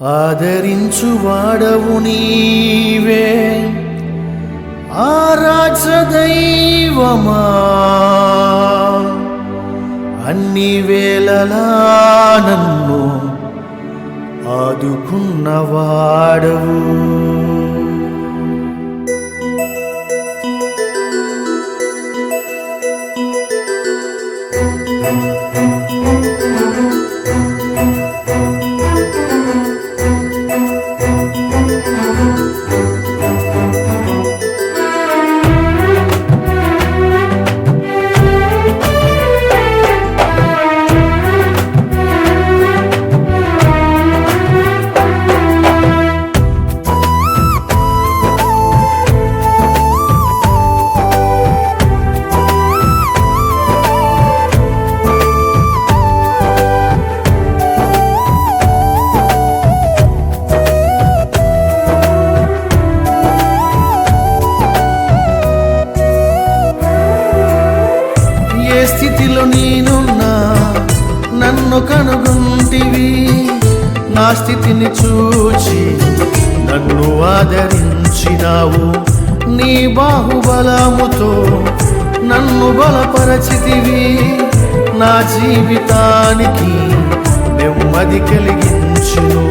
ఆదరించువాడవు నీవే ఆరాధ్య దైవమా, అన్ని వేళలా నన్ను ఆదుకున్నవాడవు. స్థితిలో నేనున్నా నన్ను కనుగొంటివి, నా స్థితిని చూచి నన్ను ఆదరించినావు. నీ బాహుబలముతో నన్ను బలపరచితివి, నా జీవితానికి నెమ్మది కలిగించును.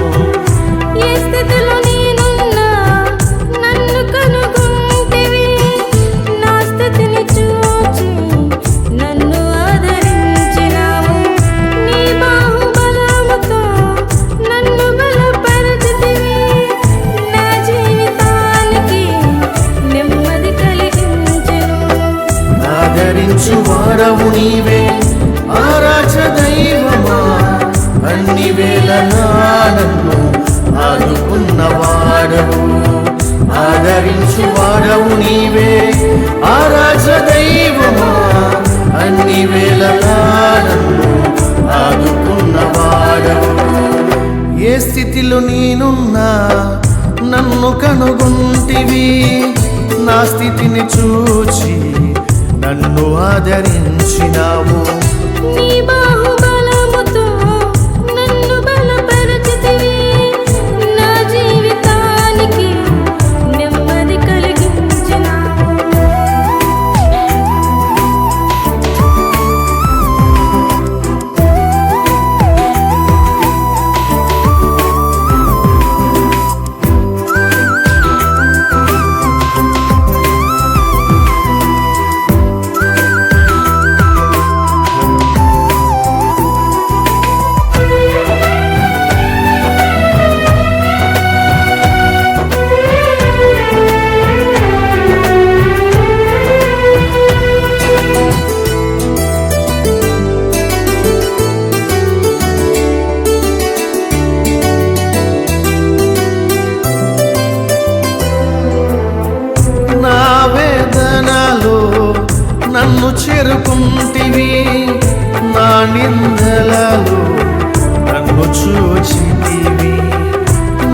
ఆదరించువాడవు నీవే ఆరాధ్య దైవమా, అన్ని వేళలా నన్ను ఆదుకున్నవాడవు. ఆదరించువాడవు నీవే ఆరాధ్య దైవమా, అన్ని వేళలా నన్ను ఆదుకున్నవాడవు. ఏ స్థితిలో నేనున్నా నన్ను కనుగొంటివి, నా స్థితిని చూచి నన్ను ఆదరించినావు. నీ బాహుబలముతో నన్ను బలపరచితివి, నా జీవితానికి నెమ్మది కలిగించినావు. నన్ను చేరుకుంటివి, నా నిందలలో నన్ను చూచితివి,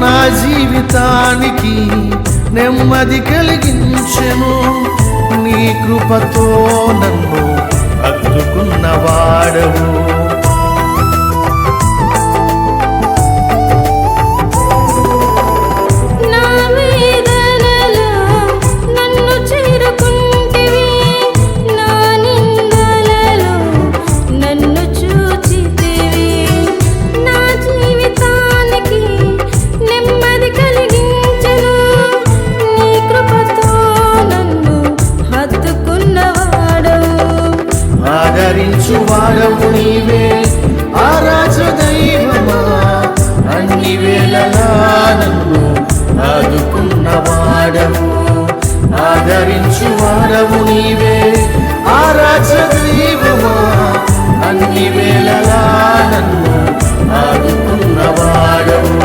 నా జీవితానికి నెమ్మది కలిగించెను. నీ కృపతో నన్ను హత్తుకున్నవాడవు. ఆదరించువాడవు నీవే ఆరాధ్య దైవమా, అన్ని వేళలా నన్ను ఆదుకున్నవాడవు. ఆదరించువాడవు నీవే ఆరాధ్య దైవమా, అన్ని వేళలా నన్ను ఆదుకున్నవాడవు.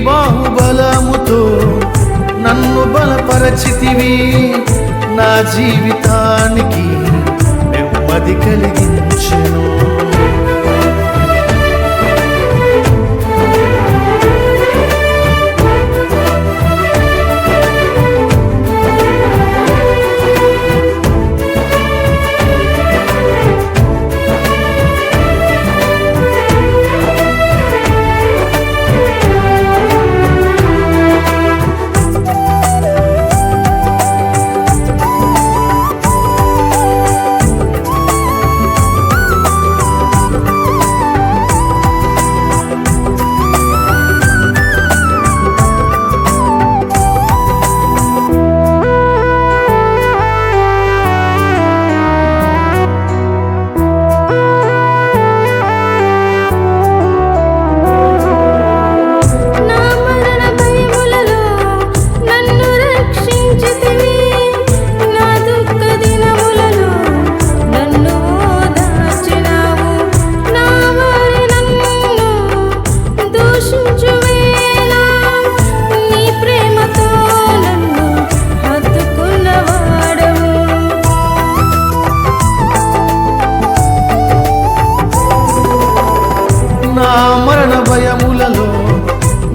బాహుబలముతో నన్ను బలపరచితివి, నా జీవితానికి నెమ్మది కలిగించెను.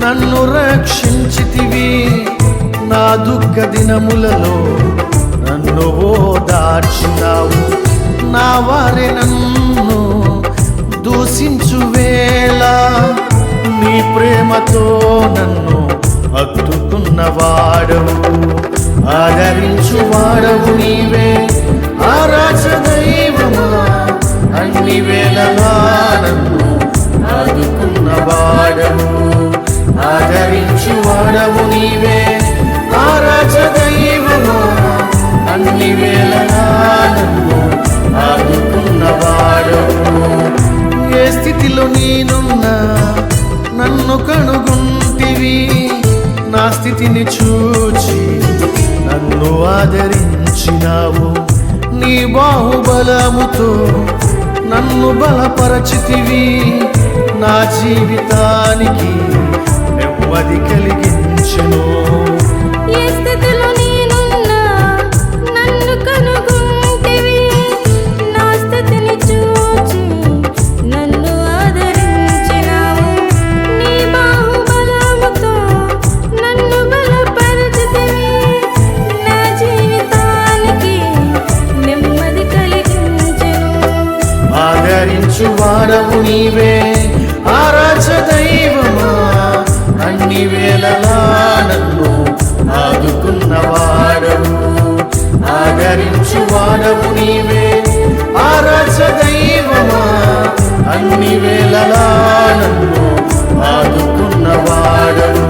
నన్ను రక్షించితివి. నా దుఃఖ దినములలో నన్ను ఓదార్చినావు. నా వారి నన్ను దూషించు వేళ నీ ప్రేమతో నన్ను హత్తుకున్నవాడవు. ఆదరించువాడవు నీవే ఆరాధ దైవమా. అన్ని వేళలా నన్ను ఆదుకున్నవాడవు. ఆదరించువాడవు నీవే ఆరాధ దైవమా. అన్ని వేళలా నన్ను ఆదుకున్నవాడవు. ఏ స్థితిలో నేనున్నా నన్ను కనుగొంటివి. నా స్థితిని చూచి నన్ను ఆదరించినావు. నీ బాహుబలముతో నన్ను బలపరచితివి. నా జీవితానికి నెమ్మది కలిగించెను. ఏ స్థితిలో నేనున్నా నన్ను కనుగొంటివి. నా స్థితిని చూచి నన్ను ఆదరించినావు. నీ బాహుబలముతో నన్ను బలపరచితివి. నా జీవితానికి నెమ్మది కలిగించెను. ఆదరించువాడవు నీవే ఆరాధ దైవమా. అన్ని వేళలా నన్ను ఆదుకున్నవాడవు. ఆదరించువాడవు నీవే ఆరాధ దైవమా. అన్ని వేళలా నన్ను ఆదుకున్నవాడవు.